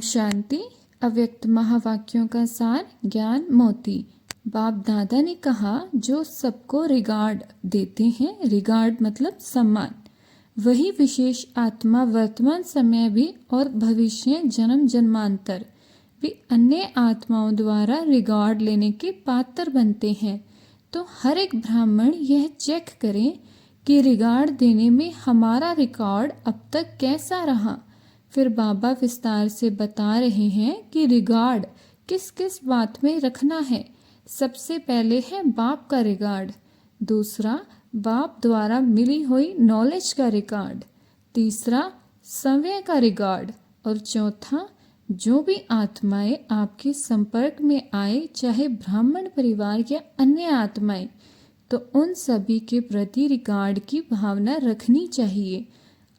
शांति। अव्यक्त महावाक्यों का सार ज्ञान मोती। बाप दादा ने कहा, जो सबको रिगार्ड देते हैं, रिगार्ड मतलब सम्मान, वही विशेष आत्मा वर्तमान समय भी और भविष्य जन्म जन्मांतर भी अन्य आत्माओं द्वारा रिगार्ड लेने के पात्र बनते हैं। तो हर एक ब्राह्मण यह चेक करें कि रिगार्ड देने में हमारा रिकॉर्ड अब तक कैसा रहा। फिर बाबा विस्तार से बता रहे हैं कि रिगार्ड किस किस बात में रखना है। सबसे पहले है बाप का रिगार्ड, दूसरा बाप द्वारा मिली हुई नॉलेज का रिगार्ड, तीसरा समय का रिगार्ड और चौथा जो भी आत्माएं आपके संपर्क में आए, चाहे ब्राह्मण परिवार या अन्य आत्माएं, तो उन सभी के प्रति रिगार्ड की भावना रखनी चाहिए।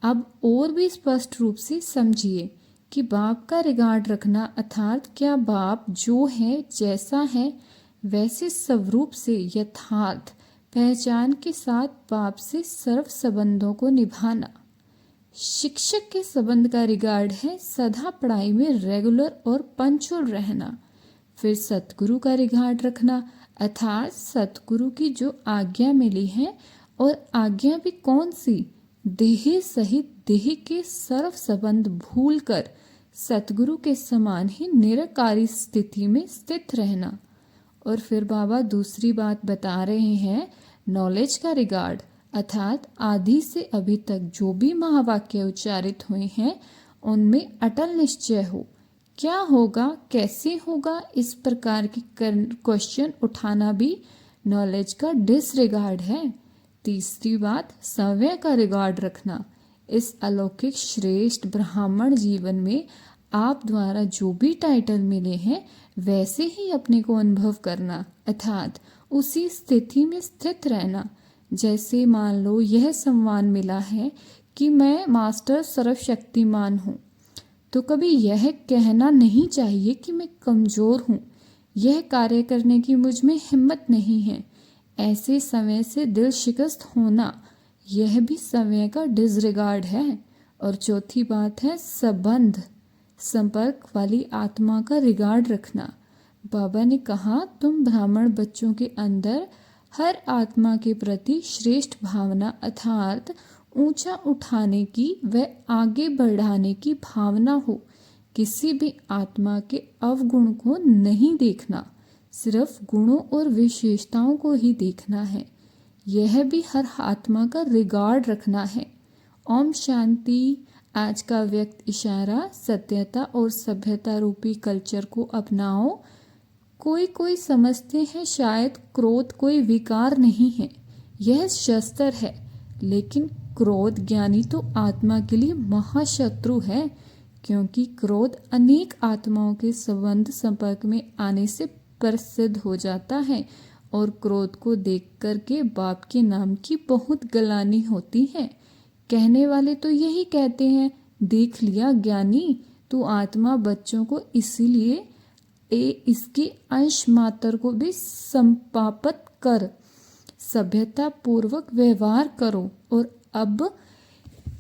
अब और भी स्पष्ट रूप से समझिए कि बाप का रिगार्ड रखना अर्थात क्या बाप जो है, जैसा है वैसे स्वरूप से यथार्थ पहचान के साथ बाप से सर्व संबंधों को निभाना। शिक्षक के संबंध का रिगार्ड है सदा पढ़ाई में रेगुलर और पंचुअल रहना। फिर सतगुरु का रिगार्ड रखना अर्थात सतगुरु की जो आज्ञा मिली है, और आज्ञा भी कौन सी, देह सहित देह के सर्व संबंध भूलकर सतगुरु के समान ही निरकारी स्थिति में स्थित रहना। और फिर बाबा दूसरी बात बता रहे हैं, नॉलेज का रिगार्ड अर्थात आदि से अभी तक जो भी महावाक्य उच्चारित हुए हैं उनमें अटल निश्चय हो। क्या होगा, कैसे होगा, इस प्रकार की क्वेश्चन उठाना भी नॉलेज का डिसरिगार्ड है। तीसरी बात समय का रिगार्ड रखना। इस अलौकिक श्रेष्ठ ब्राह्मण जीवन में आप द्वारा जो भी टाइटल मिले हैं वैसे ही अपने को अनुभव करना अर्थात उसी स्थिति में स्थित रहना। जैसे मान लो यह सम्मान मिला है कि मैं मास्टर सर्वशक्तिमान हूँ, तो कभी यह कहना नहीं चाहिए कि मैं कमज़ोर हूँ, यह कार्य करने की मुझ में हिम्मत नहीं है। ऐसे समय से दिल शिकस्त होना, यह भी समय का डिसरिगार्ड है। और चौथी बात है संबंध, संपर्क वाली आत्मा का रिगार्ड रखना। बाबा ने कहा, तुम ब्राह्मण बच्चों के अंदर हर आत्मा के प्रति श्रेष्ठ भावना अर्थात ऊंचा उठाने की व आगे बढ़ाने की भावना हो। किसी भी आत्मा के अवगुण को नहीं देखना, सिर्फ गुणों और विशेषताओं को ही देखना है। यह भी हर आत्मा का रिगार्ड रखना है। ओम शांति। आज का व्यक्त इशारा, सत्यता और सभ्यता रूपी कल्चर को अपनाओ। कोई समझते हैं शायद क्रोध कोई विकार नहीं है, यह शस्त्र है, लेकिन क्रोध ज्ञानी तो आत्मा के लिए महाशत्रु है, क्योंकि क्रोध अनेक आत्माओं के संबंध संपर्क में आने से प्रसिद्ध हो जाता है और क्रोध को देख कर के बाप के नाम की बहुत गलानी होती है। कहने वाले तो यही कहते हैं, देख लिया ज्ञानी, तू आत्मा बच्चों को इसीलिए इसके अंश मात्र को भी संपापित कर, सभ्यता पूर्वक व्यवहार करो। और अब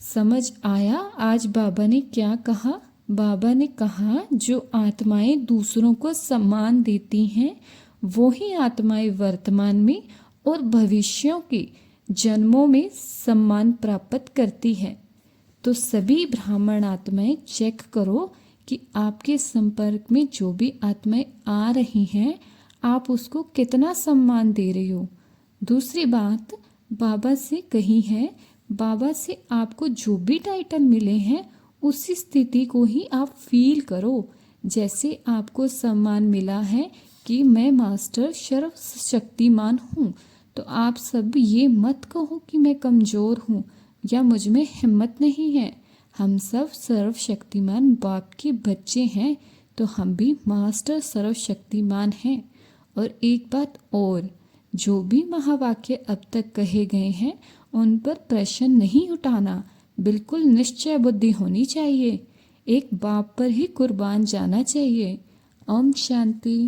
समझ आया आज बाबा ने क्या कहा। बाबा ने कहा, जो आत्माएं दूसरों को सम्मान देती हैं वो ही आत्माएं वर्तमान में और भविष्यों के जन्मों में सम्मान प्राप्त करती हैं। तो सभी ब्राह्मण आत्माएं चेक करो कि आपके संपर्क में जो भी आत्माएं आ रही हैं आप उसको कितना सम्मान दे रहे हो। दूसरी बात बाबा से कही है, बाबा से आपको जो भी टाइटल मिले हैं उसी स्थिति को ही आप फील करो। जैसे आपको सम्मान मिला है कि मैं मास्टर सर्वशक्तिमान हूँ, तो आप सब ये मत कहो कि मैं कमज़ोर हूँ या मुझ में हिम्मत नहीं है। हम सब सर्वशक्तिमान बाप के बच्चे हैं, तो हम भी मास्टर सर्वशक्तिमान हैं। और एक बात और, जो भी महावाक्य अब तक कहे गए हैं उन पर प्रश्न नहीं उठाना, बिल्कुल निश्चय बुद्धि होनी चाहिए। एक बाप पर ही कुर्बान जाना चाहिए। ओम शांति।